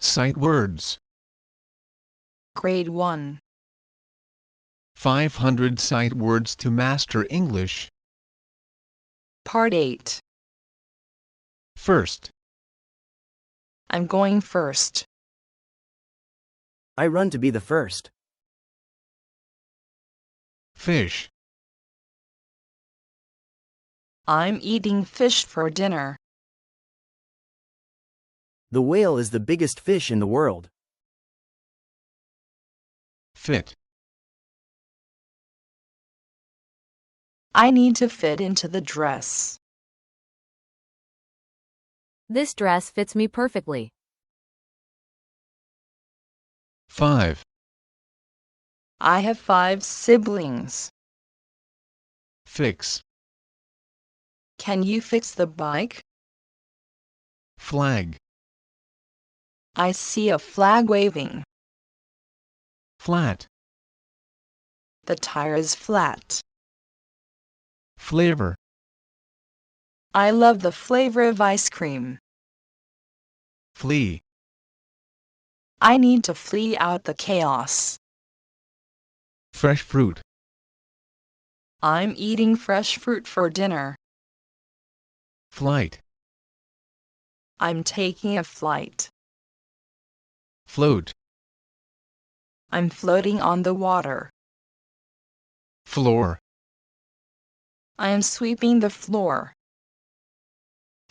Sight words. Grade 1. 500 sight words to master English. Part 8. First. I'm going first. I run to be the first. Fish. I'm eating fish for dinner. The whale is the biggest fish in the world. Fit. I need to fit into the dress. This dress fits me perfectly. 5. I have 5 siblings. Fix. Can you fix the bike? Flag. I see a flag waving. Flat. The tire is flat. Flavor. I love the flavor of ice cream. Flee. I need to flee out the chaos. Fresh fruit. I'm eating fresh fruit for dinner. Flight. I'm taking a flight. Float. I'm floating on the water. Floor. I am sweeping the floor.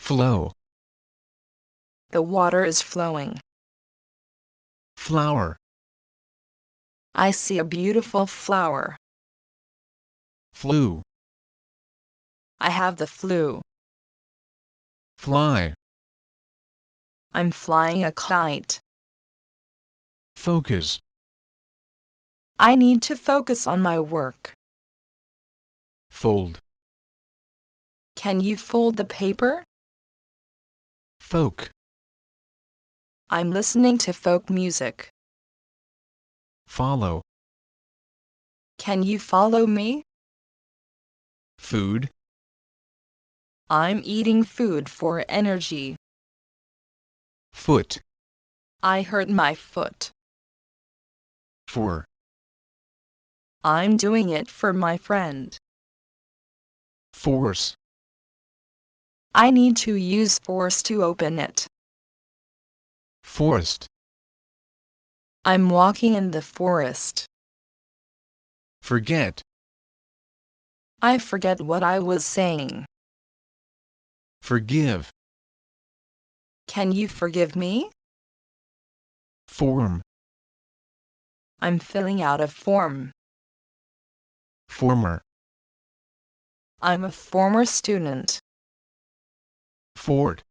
Flow. The water is flowing. Flower. I see a beautiful flower. Flu. I have the flu. Fly. I'm flying a kite. Focus. I need to focus on my work. Fold. Can you fold the paper? Folk. I'm listening to folk music. Follow. Can you follow me? Food. I'm eating food for energy. Foot. I hurt my foot. For. I'm doing it for my friend. Force. I need to use force to open it. Forest. I'm walking in the forest. Forget. I forget what I was saying. Forgive. Can you forgive me? Form. I'm filling out a form. Former. I'm a former student. Fort.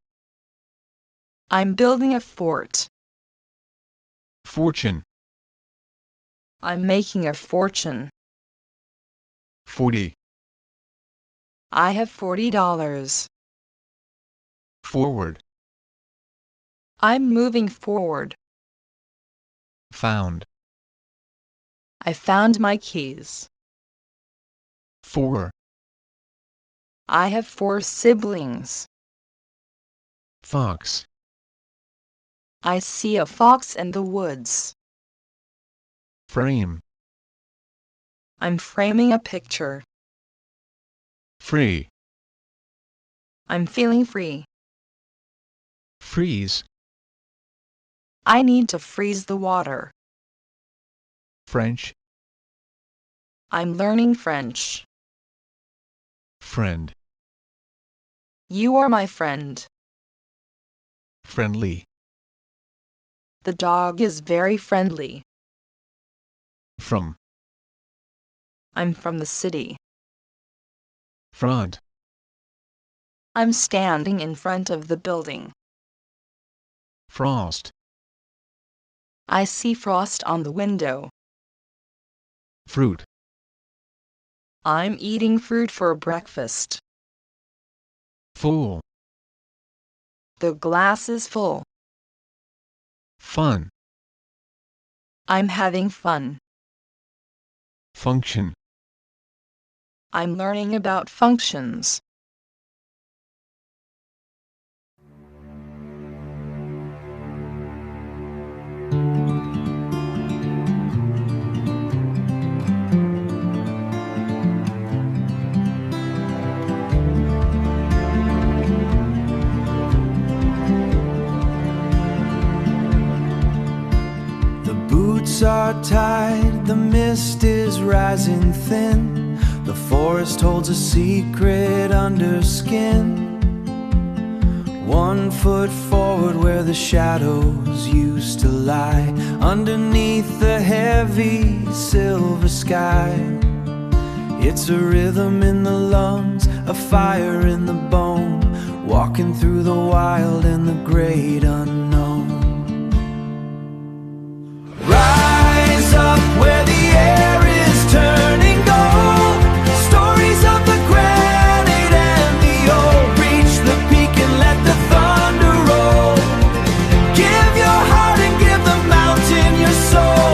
I'm building a fort. Fortune. I'm making a fortune. 40. I have $40. Forward. I'm moving forward. Found. I found my keys. 4. I have 4 siblings. Fox. I see a fox in the woods. Frame. I'm framing a picture. Free. I'm feeling free. Freeze. I need to freeze the water. French. I'm learning French. Friend. You are my friend. Friendly. The dog is very friendly. From. I'm from the city. Front. I'm standing in front of the building. Frost. I see frost on the window. Fruit. I'm eating fruit for breakfast. Fool. The glass is full. Fun. I'm having fun. Function. I'm learning about functions. are tied, the mist is rising thin. The forest holds a secret under skin. 1 foot forward where the shadows used to lie, underneath the heavy silver sky. It's a rhythm in the lungs, a fire in the bone, walking through the wild and the great unknown. Rise up where the air is turning gold, stories of the granite and the old. Reach the peak and let the thunder roll. Give your heart and give the mountain your soul.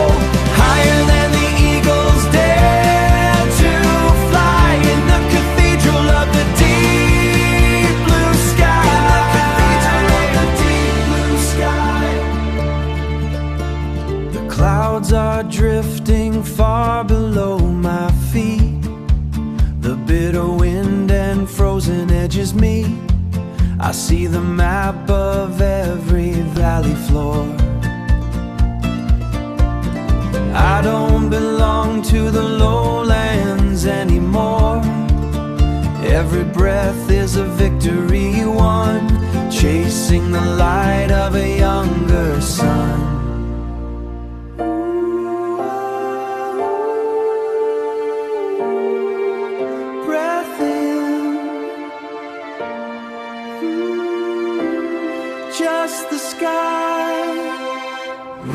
Higher than the eagles dare to fly, in the cathedral of the deep blue sky. The clouds are drifting far below my feet. The bitter wind and frozen edges meet. I see the map of every valley floor. I don't belong to the lowlands anymore. Every breath is a victory won, chasing the light of a younger sun. Breath in, just the sky.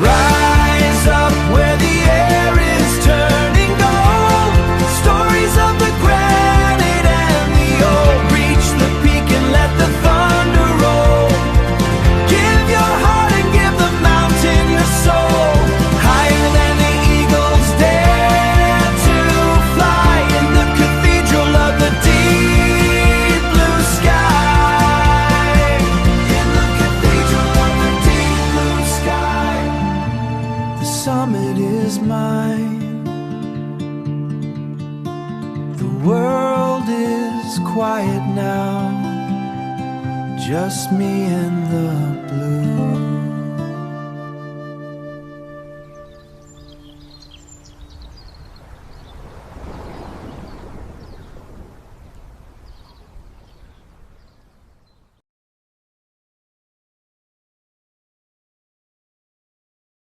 Rise up where the air is turning gold, stories of the granite and the old. Reach the peak and let the thunder roll. Give your heart and give the mountain your soul. Higher than the eagles dare to fly, in the cathedral of the deep blue sky. In the cathedral of the deep blue sky. The summit is mine. The world is quiet now, just me and the